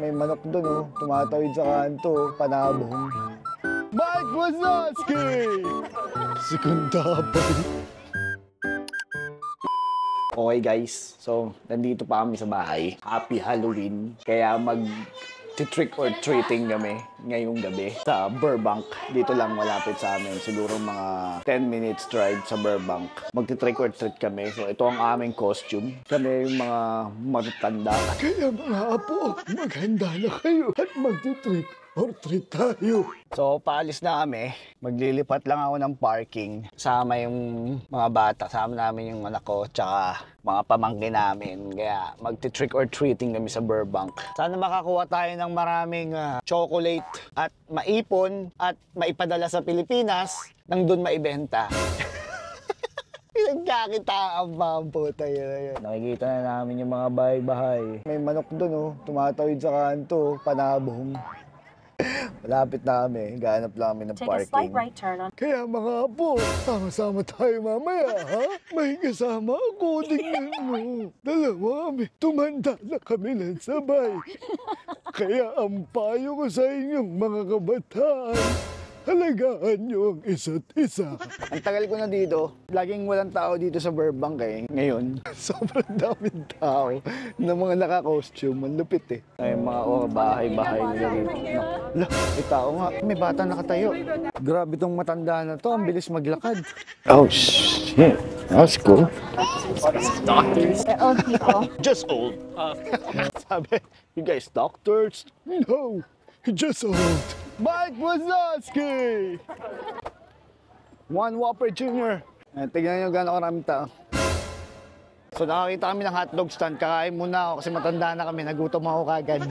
May manok doon, oh. Tumatawid sa kanto, panabong. Mike Wazowski! Si Kundabay. Okay guys, so nandito pa kami sa bahay. Happy Halloween. Kaya trick or treating kami ngayong gabi sa Burbank. Dito lang malapit sa amin. Siguro mga 10 minutes drive sa Burbank. Magti-trick or treat kami. So ito ang aming costume. Kami yung mga matatanda. Kaya mga apo, maghanda na kayo at magti-trick or treat tayo. So paalis na kami. Maglilipat lang ako ng parking. Sama yung mga bata. Sama namin yung anak ko. Tsaka mga pamangkin namin. Kaya magti-trick or treating kami sa Burbank. Sana makakuha tayo ng maraming chocolate at maipon at maipadala sa Pilipinas nang doon maibenta. Pinagkakitaan pa ang puta yun. Nakikita na namin yung mga bahay-bahay. May manok doon, oh. Tumatawid sa kanto, panabong. Malapit na kami, gahanap lang kami ng parking. Take a slight right turn on. Kaya mga apo, sama-sama tayo mamaya, ha? May kasama ako, tingnan mo. Dalawa kami, tumanda na kami ng sabay. Kaya ang payo ko sa inyong mga kabataan, halagaan niyo ang isa't isa. Ang tagal ko na dito, laging walang tao dito sa Burbank eh. Ngayon, sobrang daming tao na mga naka-costume. Ang lupit eh. Ay, mga bahay-bahay nila dito. Ala, may tao nga. May bata nakatayo. Grabe tong matanda na to. Ang bilis maglakad. Oh, shit. That's cool. Doctors. Old people. Just old. Sabi, you guys doctors? No. Just old. Mike Wazowski! One Whopper Jr. Tignan nyo gano'n karaming tao. So nakakita kami ng hotdog stand. Kakain muna ako kasi matanda na kami. Nagutom ako kagad.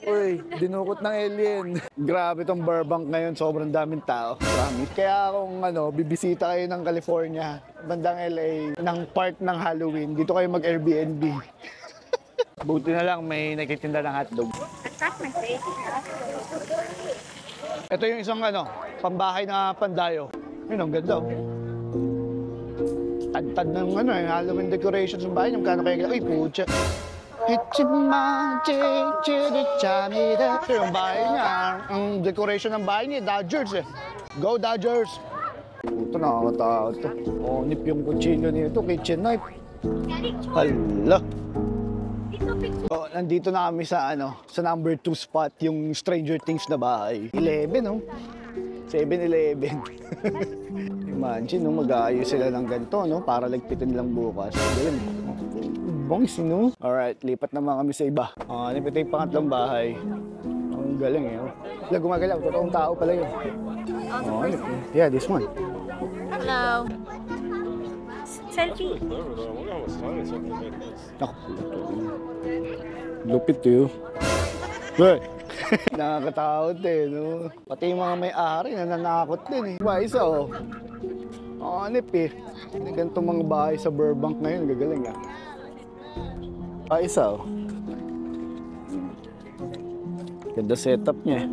Uy, dinukot ng alien. Grabe tong Burbank ngayon. Sobrang daming tao. Promise. Kaya kung bibisita kayo ng California, bandang LA, ng part ng Halloween, dito kayo mag-Airbnb. Buti na lang may nagtitinda ng hotdog. Ito yung isang pambahay na pandayo. Yun, ang ganda. Tad-tad ng Halloween decorations ng bahay. Yung kano kaya uy, pucha. It's magic, chili-chamida. Ito yung bahay niya. Ang decoration ng bahay niya, Dodgers eh. Go Dodgers! Ito, nakakatakot to. Nip yung kutsilyo nito, kitchen knife. Hala! Oh, nandito na kami sa sa number 2 spot, yung Stranger Things na bahay. 11, no? 7-Eleven. Imagine, no? Mag-aayos sila ng ganito, no? Para lagpitin lang bukas. Galing. Bangs, no? Alright, lipat naman kami sa iba. Ito yung pangatlong bahay. Ang galing, eh. Wala, gumagalaw. Totoong tao pala yun. Yeah, this one. Hello. Selfie. Ako. Lupit yun. What? Nakakatakot eh, no? Pati yung mga may-ari nananakot din eh. Ba, isa oh. Anip eh. Ganitong mga bahay sa Burbank ngayon, gagaling ah. Isa oh. Ganda setup niya eh.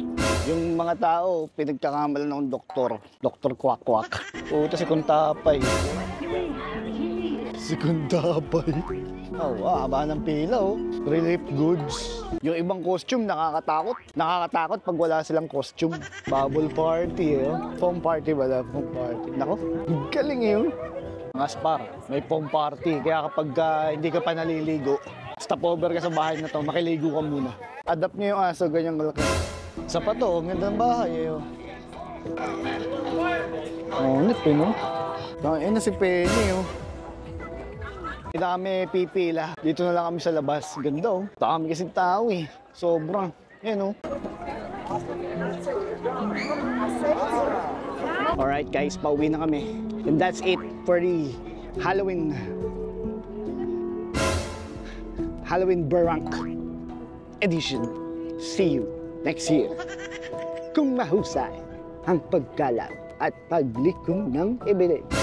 Yung mga tao, pinagkakamalan ng doktor. Doktor Kwak-Kwak. Puta si Kuntapay. Si Kuntapay. Haba ng pila oh. Relief goods. Yung ibang costume nakakatakot. Nakakatakot pag wala silang costume. Bubble party eh. Foam party wala. Foam party. Nako, galing yun. Mga spar, may foam party. Kaya kapag hindi ka pa naliligo, stopover ka sa bahay na to, makiligo ka muna. Adapt niyo yung aso, ganyang malaki. Sa pato, ang gandang bahay eh. Nip eh no? Na si Penny oh. Hindi na kami pipila. Dito na lang kami sa labas. Ganda oh. Kami kasing tao eh. Sobrang. Yan oh. Alright guys, pauwi na kami. And that's it for the Halloween Burbank edition. See you next year. Kung mahusay ang pagkalap at paglikom ng ebidensya.